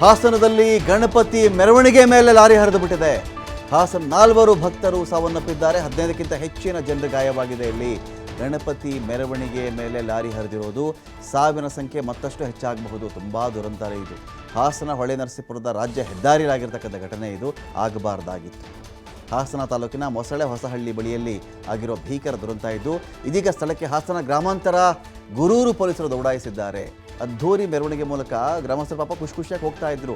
ಹಾಸನದಲ್ಲಿ ಗಣಪತಿ ಮೆರವಣಿಗೆ ಮೇಲೆ ಲಾರಿ ಹರಿದು ಬಿಟ್ಟಿದೆ. ಹಾಸನ 4 ಭಕ್ತರು ಸಾವನ್ನಪ್ಪಿದ್ದಾರೆ. 15ಕ್ಕಿಂತ ಹೆಚ್ಚಿನ ಜನರು ಗಾಯವಾಗಿದೆ. ಇಲ್ಲಿ ಗಣಪತಿ ಮೆರವಣಿಗೆ ಮೇಲೆ ಲಾರಿ ಹರಿದಿರೋದು ಸಾವಿನ ಸಂಖ್ಯೆ ಮತ್ತಷ್ಟು ಹೆಚ್ಚಾಗಬಹುದು. ತುಂಬ ದುರಂತ ಇದು. ಹಾಸನ ಹೊಳೆನರಸೀಪುರದ ರಾಜ್ಯ ಹೆದ್ದಾರಿಯಾಗಿರ್ತಕ್ಕಂಥ ಘಟನೆ ಇದು. ಆಗಬಾರ್ದಾಗಿತ್ತು. ಹಾಸನ ತಾಲೂಕಿನ ಮೊಸಳೆ ಹೊಸಹಳ್ಳಿ ಬಳಿಯಲ್ಲಿ ಆಗಿರೋ ಭೀಕರ ದುರಂತ ಇದು. ಇದೀಗ ಸ್ಥಳಕ್ಕೆ ಹಾಸನ ಗ್ರಾಮಾಂತರ ಗುರೂರು ಪೊಲೀಸರು ದೌಡಾಯಿಸಿದ್ದಾರೆ. ಅದ್ಧೂರಿ ಮೆರವಣಿಗೆ ಮೂಲಕ ಗ್ರಾಮಸ್ಥರು ಪಾಪ ಖುಷಿಯಾಗಿ ಹೋಗ್ತಾ ಇದ್ರು,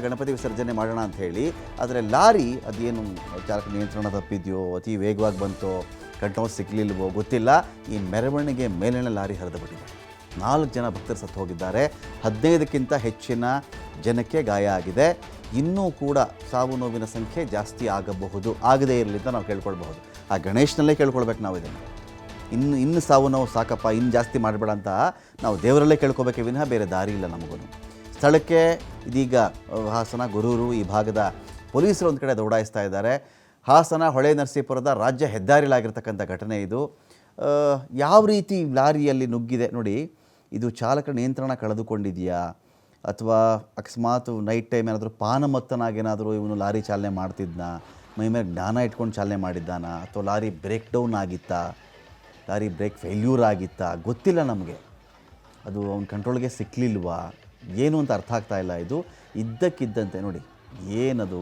ಗಣಪತಿ ವಿಸರ್ಜನೆ ಮಾಡೋಣ ಅಂತ ಹೇಳಿ. ಆದರೆ ಲಾರಿ ಅದೇನು ಚಾಲಕ ನಿಯಂತ್ರಣ ತಪ್ಪಿದೆಯೋ, ಅತಿ ವೇಗವಾಗಿ ಬಂತೋ, ಕಂಟ್ರೋಲ್ ಸಿಕ್ಕಲಿಲ್ವೋ ಗೊತ್ತಿಲ್ಲ. ಈ ಮೆರವಣಿಗೆ ಮೇಲಿನ ಲಾರಿ ಹರಿದು ಬಿಟ್ಟಿದೆ. 4 ಜನ ಭಕ್ತರು ಸತ್ತು ಹೋಗಿದ್ದಾರೆ. 15ಕ್ಕಿಂತ ಹೆಚ್ಚಿನ ಜನಕ್ಕೆ ಗಾಯ ಆಗಿದೆ. ಇನ್ನೂ ಕೂಡ ಸಾವು ನೋವಿನ ಸಂಖ್ಯೆ ಜಾಸ್ತಿ ಆಗಬಹುದು, ಆಗದೇ ಇರಲಿ ಅಂತ ನಾವು ಕೇಳ್ಕೊಳ್ಬಹುದು. ಆ ಗಣೇಶನಲ್ಲೇ ಕೇಳ್ಕೊಳ್ಬೇಕು ನಾವು ಇದನ್ನು. ಇನ್ನು ಸಾವು ನೋವು ಸಾಕಪ್ಪ, ಇನ್ನು ಜಾಸ್ತಿ ಮಾಡಬೇಡ ಅಂತ ನಾವು ದೇವರಲ್ಲೇ ಕೇಳ್ಕೊಬೇಕೆ ವಿನಃ ಬೇರೆ ದಾರಿ ಇಲ್ಲ ನಮಗೂ. ಸ್ಥಳಕ್ಕೆ ಇದೀಗ ಹಾಸನ ಗುರೂರು ಈ ಭಾಗದ ಪೊಲೀಸರು ಒಂದು ಕಡೆ ದೌಡಾಯಿಸ್ತಾ ಇದ್ದಾರೆ. ಹಾಸನ ಹೊಳೆನರಸೀಪುರದ ರಾಜ್ಯ ಹೆದ್ದಾರಿಲಾಗಿರ್ತಕ್ಕಂಥ ಘಟನೆ ಇದು. ಯಾವ ರೀತಿ ಲಾರಿಯಲ್ಲಿ ನುಗ್ಗಿದೆ ನೋಡಿ. ಇದು ಚಾಲಕ ನಿಯಂತ್ರಣ ಕಳೆದುಕೊಂಡಿದೆಯಾ, ಅಥವಾ ಅಕಸ್ಮಾತ್ ನೈಟ್ ಟೈಮ್ ಏನಾದರೂ ಪಾನಮತ್ತನಾಗೇನಾದರೂ ಇವನು ಲಾರಿ ಚಾಲನೆ ಮಾಡ್ತಿದ್ನಾ, ಮೈ ಮೇಲೆ ಜ್ಞಾನ ಇಟ್ಕೊಂಡು ಚಾಲನೆ ಮಾಡಿದ್ದಾನ, ಅಥವಾ ಲಾರಿ ಬ್ರೇಕ್ ಡೌನ್ ಆಗಿತ್ತಾ, ಲಾರಿ ಬ್ರೇಕ್ ಫೇಲ್ಯೂರ್ ಆಗಿತ್ತಾ ಗೊತ್ತಿಲ್ಲ ನಮಗೆ. ಅದು ಅವ್ನ ಕಂಟ್ರೋಲ್ಗೆ ಸಿಕ್ಕಲಿಲ್ವಾ ಏನು ಅಂತ ಅರ್ಥ ಆಗ್ತಾ ಇಲ್ಲ. ಇದು ಇದ್ದಕ್ಕಿದ್ದಂತೆ ನೋಡಿ ಏನದು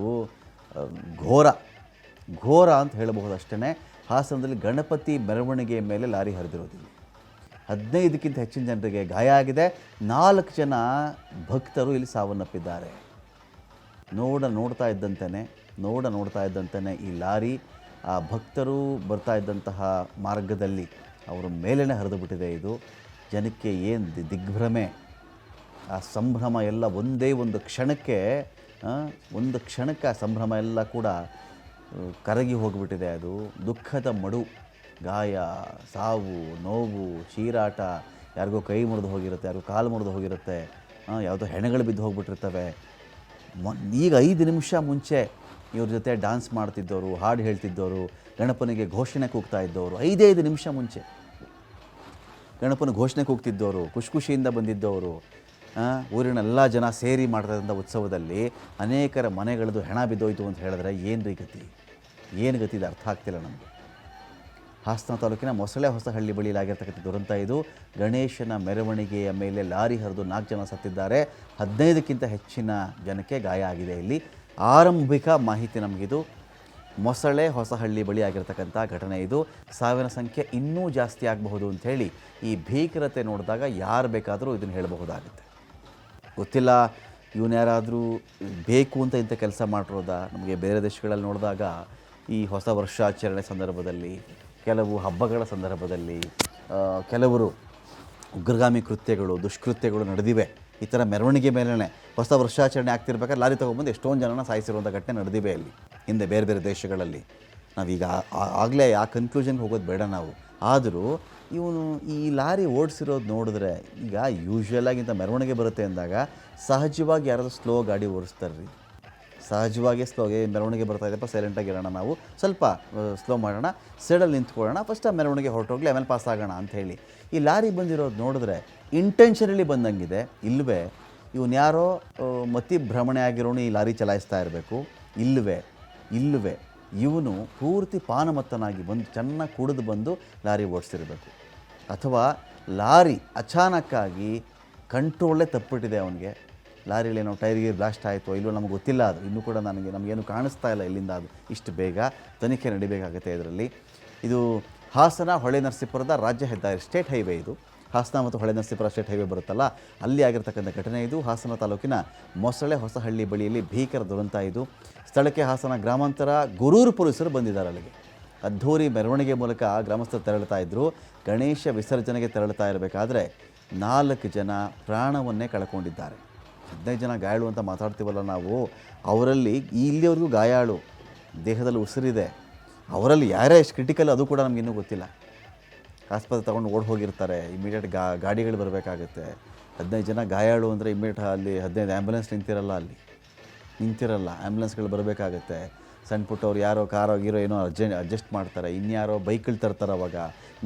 ಘೋರ ಅಂತ ಹೇಳಬಹುದು ಅಷ್ಟೇ. ಹಾಸನದಲ್ಲಿ ಗಣಪತಿ ಮೆರವಣಿಗೆ ಮೇಲೆ ಲಾರಿ ಹರಿದಿರೋದಿಲ್ಲ. 15ಕ್ಕಿಂತ ಹೆಚ್ಚಿನ ಜನರಿಗೆ ಗಾಯ ಆಗಿದೆ. 4 ಜನ ಭಕ್ತರು ಇಲ್ಲಿ ಸಾವನ್ನಪ್ಪಿದ್ದಾರೆ. ನೋಡ್ತಾ ಇದ್ದಂತೆಯೇ ಈ ಲಾರಿ ಆ ಭಕ್ತರು ಬರ್ತಾ ಇದ್ದಂತಹ ಮಾರ್ಗದಲ್ಲಿ ಅವರ ಮೇಲೇ ಹರಿದು ಬಿಟ್ಟಿದೆ. ಇದು ಜನಕ್ಕೆ ಏನು ದಿಗ್ಭ್ರಮೆ, ಆ ಸಂಭ್ರಮ ಎಲ್ಲ ಒಂದೇ ಒಂದು ಕ್ಷಣಕ್ಕೆ ಆ ಸಂಭ್ರಮ ಎಲ್ಲ ಕೂಡ ಕರಗಿ ಹೋಗಿಬಿಟ್ಟಿದೆ. ಅದು ದುಃಖದ ಮಡು. ಗಾಯ, ಸಾವು, ನೋವು, ಚೀರಾಟ, ಯಾರಿಗೋ ಕೈ ಮುರಿದು ಹೋಗಿರುತ್ತೆ, ಯಾರಿಗೋ ಕಾಲು ಮುರಿದು ಹೋಗಿರುತ್ತೆ, ಯಾವುದೋ ಹೆಣಗಳು ಬಿದ್ದು ಹೋಗ್ಬಿಟ್ಟಿರ್ತವೆ. ಈಗ 5 ನಿಮಿಷ ಮುಂಚೆ ಇವ್ರ ಜೊತೆ ಡ್ಯಾನ್ಸ್ ಮಾಡ್ತಿದ್ದವರು, ಹಾಡು ಹೇಳ್ತಿದ್ದವರು, ಗಣಪನಿಗೆ ಘೋಷಣೆ ಕೂಗ್ತಾ ಇದ್ದವರು, 5 ನಿಮಿಷ ಮುಂಚೆ ಗಣಪನ ಘೋಷಣೆ ಕೂಗ್ತಿದ್ದವರು, ಖುಷಿಯಿಂದ ಬಂದಿದ್ದವರು, ಊರಿನ ಎಲ್ಲ ಜನ ಸೇರಿ ಮಾಡ್ತಾಯಿದ್ದಂಥ ಉತ್ಸವದಲ್ಲಿ ಅನೇಕರ ಮನೆಗಳದ್ದು ಹೆಣ ಬಿದ್ದೋಯ್ತು ಅಂತ ಹೇಳಿದ್ರೆ ಏನು ಗತಿ ಇದು ಅರ್ಥ ಆಗ್ತಿಲ್ಲ ನಮಗೆ. ಹಾಸನ ತಾಲೂಕಿನ ಮೊಸಳೆ ಹೊಸಹಳ್ಳಿ ಬಳಿಯಲಾಗಿರ್ತಕ್ಕಂಥ ದುರಂತ ಇದು. ಗಣೇಶನ ಮೆರವಣಿಗೆಯ ಮೇಲೆ ಲಾರಿ ಹರಿದು 4 ಜನ ಸತ್ತಿದ್ದಾರೆ. 15ಕ್ಕಿಂತ ಹೆಚ್ಚಿನ ಜನಕ್ಕೆ ಗಾಯ ಆಗಿದೆ. ಇಲ್ಲಿ ಆರಂಭಿಕ ಮಾಹಿತಿ ನಮಗಿದು. ಮೊಸಳೆ ಹೊಸಹಳ್ಳಿ ಬಳಿ ಆಗಿರ್ತಕ್ಕಂಥ ಘಟನೆ ಇದು. ಸಾವಿನ ಸಂಖ್ಯೆ ಇನ್ನೂ ಜಾಸ್ತಿ ಆಗಬಹುದು ಅಂಥೇಳಿ ಈ ಭೀಕರತೆ ನೋಡಿದಾಗ ಯಾರು ಬೇಕಾದರೂ ಇದನ್ನು ಹೇಳಬಹುದಾಗುತ್ತೆ. ಗೊತ್ತಿಲ್ಲ ಇವನು ಯಾರಾದರೂ ಬೇಕು ಅಂತ ಇಂಥ ಕೆಲಸ ಮಾಡಿರೋದಾ. ನಮಗೆ ಬೇರೆ ದೇಶಗಳಲ್ಲಿ ನೋಡಿದಾಗ ಈ ಹೊಸ ವರ್ಷಾಚರಣೆ ಸಂದರ್ಭದಲ್ಲಿ, ಕೆಲವು ಹಬ್ಬಗಳ ಸಂದರ್ಭದಲ್ಲಿ ಕೆಲವರು ಉಗ್ರಗಾಮಿ ಕೃತ್ಯಗಳು, ದುಷ್ಕೃತ್ಯಗಳು ನಡೆದಿವೆ. ಈ ಥರ ಮೆರವಣಿಗೆ ಮೇಲೇ ಹೊಸ ವರ್ಷಾಚರಣೆ ಆಗ್ತಿರ್ಬೇಕಾದ್ರೆ ಲಾರಿ ತೊಗೊಂಬಂದು ಎಷ್ಟೊಂದು ಜನನ ಸಾಯಿಸಿರುವಂಥ ಘಟನೆ ನಡೆದಿವೆ ಅಲ್ಲಿ ಹಿಂದೆ ಬೇರೆ ದೇಶಗಳಲ್ಲಿ. ನಾವೀಗ ಆಗಲೇ ಆ ಕನ್ಕ್ಲೂಷನ್ಗೆ ಹೋಗೋದು ಬೇಡ ನಾವು. ಆದರೂ ಇವನು ಈ ಲಾರಿ ಓಡಿಸಿರೋದು ನೋಡಿದ್ರೆ, ಈಗ ಯೂಶ್ವಲಾಗಿಂತ ಮೆರವಣಿಗೆ ಬರುತ್ತೆ ಅಂದಾಗ ಸಹಜವಾಗಿ ಯಾರಾದರೂ ಸ್ಲೋ ಗಾಡಿ ಓಡಿಸ್ತಾರೆ ರೀ. ಸಹಜವಾಗಿ ಸ್ಲೋಗೆ ಮೆರವಣಿಗೆ ಬರ್ತಾ ಇದೆಯಪ್ಪ, ಸೈಲೆಂಟಾಗಿರೋಣ, ನಾವು ಸ್ವಲ್ಪ ಸ್ಲೋ ಮಾಡೋಣ, ಸೈಡಲ್ಲಿ ನಿಂತ್ಕೊಳ್ಳೋಣ, ಫಸ್ಟ್ ಆ ಮೆರವಣಿಗೆ ಹೊರಟೋಗ್ಲಿ, ಆಮೇಲೆ ಪಾಸ್ ಆಗೋಣ ಅಂಥೇಳಿ. ಈ ಲಾರಿ ಬಂದಿರೋದು ನೋಡಿದ್ರೆ ಇಂಟೆನ್ಷನಲಿ ಬಂದಂಗಿದೆ. ಇಲ್ಲವೇ ಇವನು ಯಾರೋ ಮತಿ ಭ್ರಮಣೆ ಆಗಿರೋನು ಈ ಲಾರಿ ಚಲಾಯಿಸ್ತಾ ಇರಬೇಕು. ಇಲ್ಲವೇ ಇವನು ಪೂರ್ತಿ ಪಾನಮತ್ತನಾಗಿ ಬಂದು ಚೆನ್ನಾಗಿ ಕುಡಿದು ಬಂದು ಲಾರಿ ಓಡಿಸಿರಬೇಕು. ಅಥವಾ ಲಾರಿ ಅಚಾನಕ್ಕಾಗಿ ಕಂಟ್ರೋಲೇ ತಪ್ಪಿಬಿಟ್ಟಿದೆ ಅವನಿಗೆ. ಲಾರಿಯಲ್ಲಿ ಏನೋ ಟೈರ್ಗೆ ಬ್ಲಾಸ್ಟ್ ಆಯಿತು ಇಲ್ಲೋ ನಮಗೆ ಗೊತ್ತಿಲ್ಲ. ಅದು ಇನ್ನೂ ಕೂಡ ನಮಗೇನು ಕಾಣಿಸ್ತಾ ಇಲ್ಲ ಇಲ್ಲಿಂದ. ಅದು ಇಷ್ಟು ಬೇಗ ತನಿಖೆ ನಡಿಬೇಕಾಗುತ್ತೆ ಇದರಲ್ಲಿ. ಇದು ಹಾಸನ ಹೊಳೆನರಸೀಪುರದ ರಾಜ್ಯ ಹೆದ್ದಾರಿ, ಸ್ಟೇಟ್ ಹೈವೇ ಇದು. ಹಾಸನ ಮತ್ತು ಹೊಳೆನರಸೀಪುರ ಸ್ಟೇಟ್ ಹೈವೇ ಬರುತ್ತಲ್ಲ, ಅಲ್ಲಿ ಆಗಿರ್ತಕ್ಕಂಥ ಘಟನೆ ಇದು. ಹಾಸನ ತಾಲೂಕಿನ ಮೊಸಳೆ ಹೊಸಹಳ್ಳಿ ಬಳಿಯಲ್ಲಿ ಭೀಕರ ದುರಂತ ಇದು. ಸ್ಥಳಕ್ಕೆ ಹಾಸನ ಗ್ರಾಮಾಂತರ ಗುರೂರು ಪೊಲೀಸರು ಬಂದಿದ್ದಾರೆ. ಅಲ್ಲಿಗೆ ಅದ್ಧೂರಿ ಮೆರವಣಿಗೆ ಮೂಲಕ ಗ್ರಾಮಸ್ಥರು ತೆರಳುತ್ತಾ ಇದ್ದರು. ಗಣೇಶ ವಿಸರ್ಜನೆಗೆ ತೆರಳುತ್ತಾ ಇರಬೇಕಾದ್ರೆ 4 ಜನ ಪ್ರಾಣವನ್ನೇ ಕಳ್ಕೊಂಡಿದ್ದಾರೆ. 15 ಜನ ಗಾಯಾಳು ಅಂತ ಮಾತಾಡ್ತೀವಲ್ಲ ನಾವು, ಅವರಲ್ಲಿ ಇಲ್ಲಿವರೆಗೂ ಗಾಯಾಳು, ದೇಹದಲ್ಲಿ ಉಸಿರಿದೆ. ಅವರಲ್ಲಿ ಯಾರೇ ಎಷ್ಟು ಕ್ರಿಟಿಕಲ್ ಅದು ಕೂಡ ನಮಗಿನ್ನೂ ಗೊತ್ತಿಲ್ಲ. ಆಸ್ಪತ್ರೆ ತೊಗೊಂಡು ಹೋಗಿರ್ತಾರೆ. ಇಮಿಡಿಯೇಟ್ ಗಾಡಿಗಳು ಬರಬೇಕಾಗುತ್ತೆ. 15 ಜನ ಗಾಯಾಳು ಅಂದರೆ ಇಮಿಡಿಯೇಟ್ ಅಲ್ಲಿ 15 ಆ್ಯಂಬುಲೆನ್ಸ್ ನಿಂತಿರಲ್ಲ, ಆ್ಯಂಬುಲೆನ್ಸ್ಗಳು ಬರಬೇಕಾಗತ್ತೆ. ಸಣ್ಣ ಪುಟ್ಟವ್ರು ಯಾರೋ ಕಾರೋ ಗೀರೋ ಏನೋ ಅಡ್ಜಸ್ಟ್ ಮಾಡ್ತಾರೆ. ಇನ್ಯಾರೋ ಬೈಕಲ್ಲಿ ತರ್ತಾರೆ. ಅವಾಗ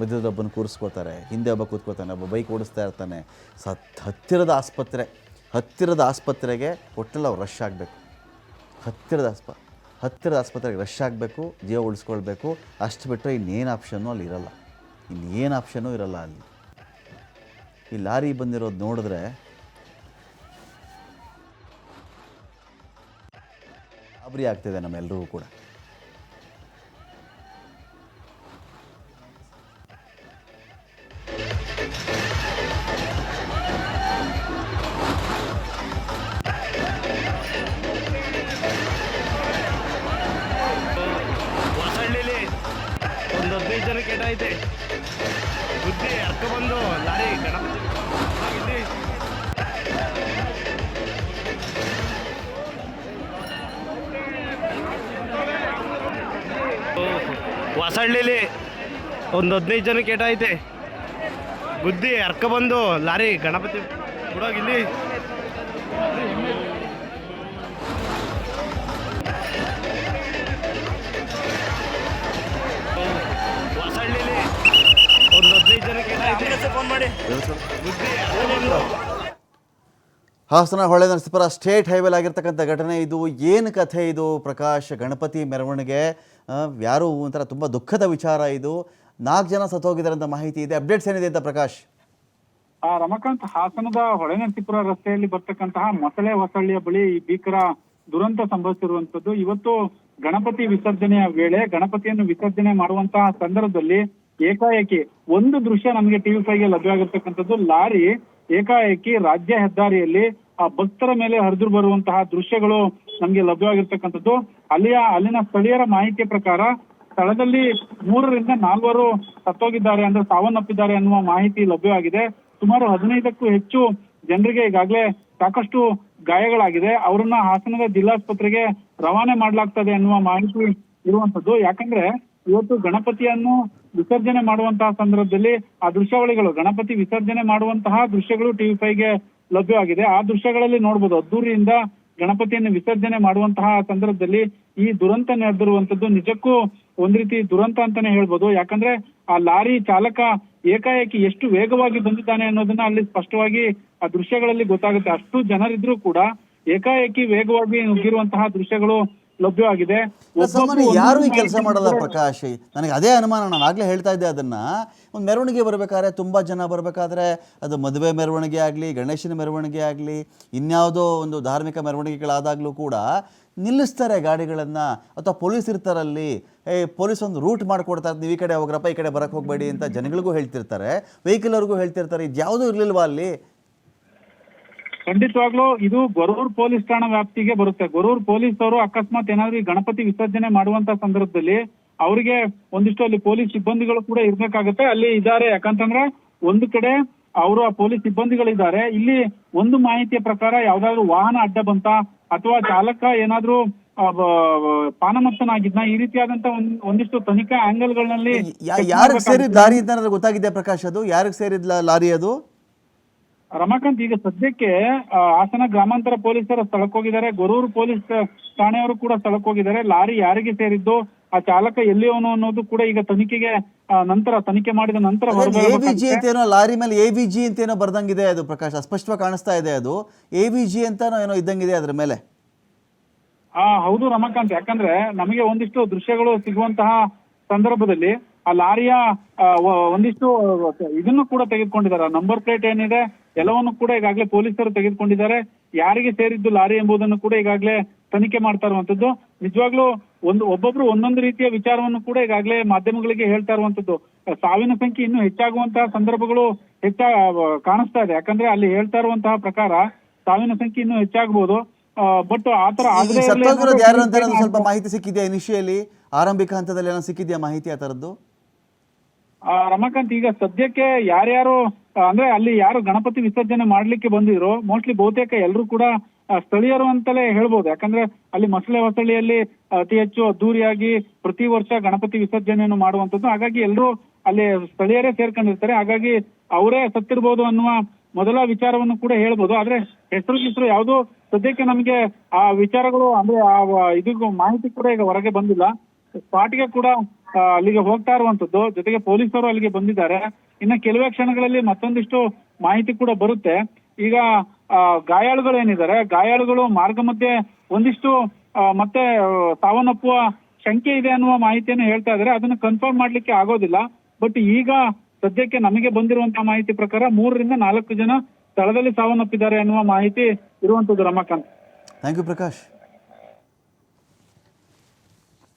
ಮಧ್ಯದ ಒಬ್ಬನ ಕೂರಿಸ್ಕೋತಾರೆ, ಹಿಂದೆ ಒಬ್ಬ ಕೂತ್ಕೋತಾನೆ, ಒಬ್ಬ ಬೈಕ್ ಓಡಿಸ್ತಾ ಇರ್ತಾನೆ. ಹತ್ತಿರದ ಆಸ್ಪತ್ರೆ ಹತ್ತಿರದ ಆಸ್ಪತ್ರೆಗೆ ಒಟ್ಟಲ್ಲಿ ಅವ್ರು ರಶ್ ಆಗಬೇಕು. ಹತ್ತಿರದ ಆಸ್ಪತ್ರೆಗೆ ರಶ್ ಆಗಬೇಕು, ಜೀವ ಉಳಿಸ್ಕೊಳ್ಬೇಕು. ಅಷ್ಟು ಬಿಟ್ಟರೆ ಇನ್ನೇನು ಆಪ್ಷನ್ನು ಅಲ್ಲಿ ಇರಲ್ಲ, ಇನ್ನೇನು ಆಪ್ಷನ್ನೂ ಇರಲ್ಲ ಅಲ್ಲಿ. ಈ ಲಾರಿ ಬಂದಿರೋದು ನೋಡಿದ್ರೆ ಗಾಬರಿ ಆಗ್ತಿದೆ ನಮ್ಮೆಲ್ಲರಿಗೂ ಕೂಡ. ಒಂದು 15 ಜನ ಕೆಟ್ಟೈತೆ ಬುದ್ಧಿ ಅರ್ಕ ಬಂದು ಲಾರಿ ಗಣಪತಿ ಹೊಸಳ್ಳಿಲಿ ಒಂದು 15 ಜನ ಕೆಟ್ಟೈತೆ ಬುದ್ಧಿ ಅರ್ಕ ಬಂದು ಲಾರಿ ಗಣಪತಿ ಬಿಡೋಗಿಲ್ಲಿ. ಹಾಸನ ಹೊಳೆ ನರಸೀಪುರ ಸ್ಟೇಟ್ ಹೈವೇಲ್ ಆಗಿರ್ತಕ್ಕಂಥ ಘಟನೆ ಇದು. ಏನು ಕಥೆ ಇದು ಪ್ರಕಾಶ್? ಗಣಪತಿ ಮೆರವಣಿಗೆ ಯಾರು ಒಂಥರ ತುಂಬ ದುಃಖದ ವಿಚಾರ ಇದು. 4 ಜನ ಸತ್ತೋಗಿದ್ದಾರೆ ಅಂತ ಮಾಹಿತಿ ಇದೆ. ಅಪ್ಡೇಟ್ಸ್ ಏನಿದೆ ಅಂತ ಪ್ರಕಾಶ್? ರಮಕಾಂತ್, ಹಾಸನದ ಹೊಳೆ ನರಸೀಪುರ ರಸ್ತೆಯಲ್ಲಿ ಬರ್ತಕ್ಕಂತಹ ಮೊಸಳೆ ಹೊಸಳ್ಳಿಯ ಬಳಿ ಈ ಭೀಕರ ದುರಂತ ಸಂಭವಿಸಿರುವಂತದ್ದು. ಇವತ್ತು ಗಣಪತಿ ವಿಸರ್ಜನೆಯ ವೇಳೆ ಗಣಪತಿಯನ್ನು ವಿಸರ್ಜನೆ ಮಾಡುವಂತಹ ಸಂದರ್ಭದಲ್ಲಿ ಏಕಾಏಕಿ ಒಂದು ದೃಶ್ಯ ನಮಗೆ TV5ಗೆ ಲಭ್ಯವಾಗಿರ್ತಕ್ಕಂಥದ್ದು. ಲಾರಿ ಏಕಾಏಕಿ ರಾಜ್ಯ ಹೆದ್ದಾರಿಯಲ್ಲಿ ಆ ಭಕ್ತರ ಮೇಲೆ ಹರಿದು ಬರುವಂತಹ ದೃಶ್ಯಗಳು ನಮ್ಗೆ ಲಭ್ಯವಾಗಿರ್ತಕ್ಕಂಥದ್ದು. ಅಲ್ಲಿನ ಸ್ಥಳೀಯರ ಮಾಹಿತಿಯ ಪ್ರಕಾರ ಸ್ಥಳದಲ್ಲಿ 3 ರಿಂದ 4 ಸತ್ತೋಗಿದ್ದಾರೆ, ಅಂದ್ರೆ ಸಾವನ್ನಪ್ಪಿದ್ದಾರೆ ಅನ್ನುವ ಮಾಹಿತಿ ಲಭ್ಯವಾಗಿದೆ. ಸುಮಾರು 15ಕ್ಕೂ ಹೆಚ್ಚು ಜನರಿಗೆ ಈಗಾಗಲೇ ಸಾಕಷ್ಟು ಗಾಯಗಳಾಗಿದೆ. ಅವರನ್ನ ಹಾಸನದ ಜಿಲ್ಲಾಸ್ಪತ್ರೆಗೆ ರವಾನೆ ಮಾಡಲಾಗ್ತದೆ ಅನ್ನುವ ಮಾಹಿತಿ ಇರುವಂತದ್ದು. ಯಾಕಂದ್ರೆ ಇವತ್ತು ಗಣಪತಿಯನ್ನು ವಿಸರ್ಜನೆ ಮಾಡುವಂತಹ ಸಂದರ್ಭದಲ್ಲಿ ಆ ದೃಶ್ಯಾವಳಿಗಳು, ಗಣಪತಿ ವಿಸರ್ಜನೆ ಮಾಡುವಂತಹ ದೃಶ್ಯಗಳು TV5ಗೆ ಲಭ್ಯವಾಗಿದೆ. ಆ ದೃಶ್ಯಗಳಲ್ಲಿ ನೋಡ್ಬೋದು, ಅದ್ದೂರಿಯಿಂದ ಗಣಪತಿಯನ್ನು ವಿಸರ್ಜನೆ ಮಾಡುವಂತಹ ಸಂದರ್ಭದಲ್ಲಿ ಈ ದುರಂತ ನಡೆದಿರುವಂತದ್ದು ನಿಜಕ್ಕೂ ಒಂದ್ ರೀತಿ ದುರಂತ ಅಂತಾನೆ ಹೇಳ್ಬೋದು. ಯಾಕಂದ್ರೆ ಆ ಲಾರಿ ಚಾಲಕ ಏಕಾಏಕಿ ಎಷ್ಟು ವೇಗವಾಗಿ ಬಂದಿದ್ದಾನೆ ಅನ್ನೋದನ್ನ ಅಲ್ಲಿ ಸ್ಪಷ್ಟವಾಗಿ ಆ ದೃಶ್ಯಗಳಲ್ಲಿ ಗೊತ್ತಾಗುತ್ತೆ. ಅಷ್ಟು ಜನರಿದ್ರು ಕೂಡ ಏಕಾಏಕಿ ವೇಗವಾಗಿ ನುಗ್ಗಿರುವಂತಹ ದೃಶ್ಯಗಳು ಲಭ್ಯವಾಗಿದೆ. ಯಾರು ಈ ಕೆಲಸ ಮಾಡಲ್ಲ ಪ್ರಕಾಶ್, ನನಗೆ ಅದೇ ಅನುಮಾನ. ನಾನು ಆಗ್ಲೇ ಹೇಳ್ತಾ ಇದ್ದೆ, ಅದನ್ನ ಒಂದು ಮೆರವಣಿಗೆ ಬರ್ಬೇಕಾದ್ರೆ ತುಂಬಾ ಜನ ಬರ್ಬೇಕಾದ್ರೆ, ಅದು ಮದುವೆ ಮೆರವಣಿಗೆ ಆಗಲಿ, ಗಣೇಶನ ಮೆರವಣಿಗೆ ಆಗಲಿ, ಇನ್ಯಾವುದೋ ಒಂದು ಧಾರ್ಮಿಕ ಮೆರವಣಿಗೆಗಳಾದಾಗ್ಲೂ ಕೂಡ ನಿಲ್ಲಿಸ್ತಾರೆ ಗಾಡಿಗಳನ್ನ, ಅಥವಾ ಪೊಲೀಸ್ ಇರ್ತಾರಲ್ಲಿ, ಪೊಲೀಸ್ ಒಂದು ರೂಟ್ ಮಾಡಿಕೊಡ್ತಾರೆ, ನೀವು ಈ ಕಡೆ ಹೋಗ್ರಪ್ಪ, ಈ ಕಡೆ ಬರಕ್ಕೆ ಹೋಗಬೇಡಿ ಅಂತ ಜನಗಳಿಗೂ ಹೇಳ್ತಿರ್ತಾರೆ, ವೆಹಿಕಲ್ ಅವ್ರಿಗೂ ಹೇಳ್ತಿರ್ತಾರೆ. ಇದು ಯಾವುದೂ ಇರ್ಲಿಲ್ವಾ ಅಲ್ಲಿ? ಖಂಡಿತವಾಗ್ಲೂ ಇದು ಗೊರೂರು ಪೊಲೀಸ್ ಠಾಣಾ ವ್ಯಾಪ್ತಿಗೆ ಬರುತ್ತೆ. ಗೊರೂರು ಪೊಲೀಸ್ ಅವರು ಅಕಸ್ಮಾತ್ ಏನಾದ್ರು ಈ ಗಣಪತಿ ವಿಸರ್ಜನೆ ಮಾಡುವಂತ ಸಂದರ್ಭದಲ್ಲಿ ಅವರಿಗೆ ಒಂದಿಷ್ಟು ಅಲ್ಲಿ ಪೊಲೀಸ್ ಸಿಬ್ಬಂದಿಗಳು ಕೂಡ ಇರ್ಬೇಕಾಗತ್ತೆ. ಅಲ್ಲಿ ಇದ್ದಾರೆ, ಯಾಕಂತಂದ್ರೆ ಒಂದು ಕಡೆ ಅವರು ಆ ಪೊಲೀಸ್ ಸಿಬ್ಬಂದಿಗಳಿದ್ದಾರೆ. ಇಲ್ಲಿ ಒಂದು ಮಾಹಿತಿಯ ಪ್ರಕಾರ ಯಾವ್ದಾದ್ರು ವಾಹನ ಅಡ್ಡ ಬಂತ ಅಥವಾ ಚಾಲಕ ಏನಾದ್ರು ಪಾನಮತ್ತನಾಗಿದ್ನ, ಈ ರೀತಿಯಾದಂತ ಒಂದಿಷ್ಟು ತನಿಖಾ ಆಂಗಲ್ಗಳಲ್ಲಿ ಯಾರಿಗೆ ಸೇರಿದ ಲಾರಿ ಅಂತ ಗೊತ್ತಾಗಿದೆ ಪ್ರಕಾಶ್? ಅದು ಯಾರಿಗೆ ಸೇರಿದ ಲಾರಿ ಅದು? ರಮಾಕಾಂತ್, ಈಗ ಸದ್ಯಕ್ಕೆ ಹಾಸನ ಗ್ರಾಮಾಂತರ ಪೊಲೀಸರು ಸ್ಥಳಕ್ಕೆ ಹೋಗಿದ್ದಾರೆ, ಗೊರೂರು ಪೊಲೀಸ್ ಠಾಣೆಯವರು ಕೂಡ ಸ್ಥಳಕ್ಕೆ ಹೋಗಿದ್ದಾರೆ. ಲಾರಿ ಯಾರಿಗೆ ಸೇರಿದ್ದು, ಆ ಚಾಲಕ ಎಲ್ಲಿಯವನು ಅನ್ನೋದು ಕೂಡ ಈಗ ತನಿಖೆಗೆ ನಂತರ ತನಿಖೆ ಮಾಡಿದ ನಂತರ AVG ಅಂತೇನೋ ಲಾರಿ ಮೇಲೆ AVG ಅಂತೇನೋ ಬರ್ದಂಗಿದೆ ಅದು ಪ್ರಕಾಶ್, ಅಸ್ಪಷ್ಟವಾಗಿ ಕಾಣಿಸ್ತಾ ಇದೆ. ಅದು AVG ಅಂತಾನೋ ಏನೋ ಇದ್ದಂಗಿದೆ ಅದ್ರ ಮೇಲೆ. ಹೌದು ರಮಾಕಾಂತ್, ಯಾಕಂದ್ರೆ ನಮಗೆ ಒಂದಿಷ್ಟು ದೃಶ್ಯಗಳು ಸಿಗುವಂತಹ ಸಂದರ್ಭದಲ್ಲಿ ಆ ಲಾರಿಯ ಒಂದಿಷ್ಟು ಇದನ್ನು ಕೂಡ ತೆಗೆದುಕೊಂಡಿದ್ದಾರೆ. ನಂಬರ್ ಪ್ಲೇಟ್ ಏನಿದೆ ಎಲ್ಲವನ್ನು ಕೂಡ ಈಗಾಗಲೇ ಪೊಲೀಸರು ತೆಗೆದುಕೊಂಡಿದ್ದಾರೆ. ಯಾರಿಗೆ ಸೇರಿದ್ದು ಲಾರಿ ಎಂಬುದನ್ನು ಕೂಡ ಈಗಾಗಲೇ ತನಿಖೆ ಮಾಡ್ತಾ ಇರುವಂತದ್ದು. ನಿಜವಾಗ್ಲೂ ಒಬ್ಬೊಬ್ರು ಒಂದೊಂದು ರೀತಿಯ ವಿಚಾರವನ್ನು ಕೂಡ ಈಗಾಗಲೇ ಮಾಧ್ಯಮಗಳಿಗೆ ಹೇಳ್ತಾ ಇರುವಂತದ್ದು. ಸಾವಿನ ಸಂಖ್ಯೆ ಇನ್ನೂ ಹೆಚ್ಚಾಗುವಂತಹ ಸಂದರ್ಭಗಳು ಕಾಣಿಸ್ತಾ ಇದೆ. ಯಾಕಂದ್ರೆ ಅಲ್ಲಿ ಹೇಳ್ತಾ ಇರುವಂತಹ ಪ್ರಕಾರ ಸಾವಿನ ಸಂಖ್ಯೆ ಇನ್ನೂ ಹೆಚ್ಚಾಗಬಹುದು. ಬಟ್ ಆತರ ಸ್ವಲ್ಪ ಮಾಹಿತಿ ಸಿಕ್ಕಿದೆಯಾ? ಇನಿಷಿಯಲಿ ಆರಂಭಿಕ ಹಂತದಲ್ಲಿ ಏನೋ ಸಿಕ್ಕಿದೆಯಾ ಮಾಹಿತಿ ಆ ತರದ್ದು? ರಮಾಕಾಂತ್, ಈಗ ಸದ್ಯಕ್ಕೆ ಯಾರ್ಯಾರು ಅಂದ್ರೆ ಅಲ್ಲಿ ಯಾರು ಗಣಪತಿ ವಿಸರ್ಜನೆ ಮಾಡ್ಲಿಕ್ಕೆ ಬಂದಿದ್ರು ಮೋಸ್ಟ್ಲಿ ಬಹುತೇಕ ಎಲ್ಲರೂ ಕೂಡ ಸ್ಥಳೀಯರು ಅಂತಲೇ ಹೇಳ್ಬೋದು. ಯಾಕಂದ್ರೆ ಅಲ್ಲಿ ಮೊಸಳೆ ಹೊಸಳ್ಳಿಯಲ್ಲಿ ಅತಿ ಹೆಚ್ಚು ಅದ್ದೂರಿಯಾಗಿ ಪ್ರತಿ ವರ್ಷ ಗಣಪತಿ ವಿಸರ್ಜನೆಯನ್ನು ಮಾಡುವಂತದ್ದು. ಹಾಗಾಗಿ ಎಲ್ಲರೂ ಅಲ್ಲಿ ಸ್ಥಳೀಯರೇ ಸೇರ್ಕೊಂಡಿರ್ತಾರೆ. ಹಾಗಾಗಿ ಅವರೇ ಸತ್ತಿರ್ಬೋದು ಅನ್ನುವ ಮೊದಲ ವಿಚಾರವನ್ನು ಕೂಡ ಹೇಳ್ಬೋದು. ಆದ್ರೆ ಹೆಸರು ಯಾವುದು ಸದ್ಯಕ್ಕೆ ನಮಗೆ ಆ ವಿಚಾರಗಳು ಅಂದ್ರೆ ಇದಕ್ಕೂ ಮಾಹಿತಿ ಕೂಡ ಈಗ ಹೊರಗೆ ಬಂದಿಲ್ಲ. ಸ್ಪಾಟ್ಗೆ ಕೂಡ ಅಲ್ಲಿಗೆ ಹೋಗ್ತಾ ಇರುವಂತದ್ದು, ಜೊತೆಗೆ ಪೊಲೀಸರು ಅಲ್ಲಿಗೆ ಬಂದಿದ್ದಾರೆ. ಇನ್ನು ಕೆಲವೇ ಕ್ಷಣಗಳಲ್ಲಿ ಮತ್ತೊಂದಿಷ್ಟು ಮಾಹಿತಿ ಕೂಡ ಬರುತ್ತೆ. ಈಗ ಗಾಯಾಳುಗಳೇನಿದ್ದಾರೆ, ಗಾಯಾಳುಗಳು ಮಾರ್ಗ ಮಧ್ಯೆ ಒಂದಿಷ್ಟು ಮತ್ತೆ ಸಾವನ್ನಪ್ಪುವ ಶಂಕೆ ಇದೆ ಅನ್ನುವ ಮಾಹಿತಿಯನ್ನು ಹೇಳ್ತಾ ಇದ್ದಾರೆ. ಅದನ್ನು ಕನ್ಫರ್ಮ್ ಮಾಡ್ಲಿಕ್ಕೆ ಆಗೋದಿಲ್ಲ. ಬಟ್ ಈಗ ಸದ್ಯಕ್ಕೆ ನಮಗೆ ಬಂದಿರುವಂತಹ ಮಾಹಿತಿ ಪ್ರಕಾರ 3 ರಿಂದ 4 ಜನ ಸ್ಥಳದಲ್ಲಿ ಸಾವನ್ನಪ್ಪಿದ್ದಾರೆ ಅನ್ನುವ ಮಾಹಿತಿ ಇರುವಂತದ್ದು ರಮಾಕಾಂತ್. Thank you Prakash.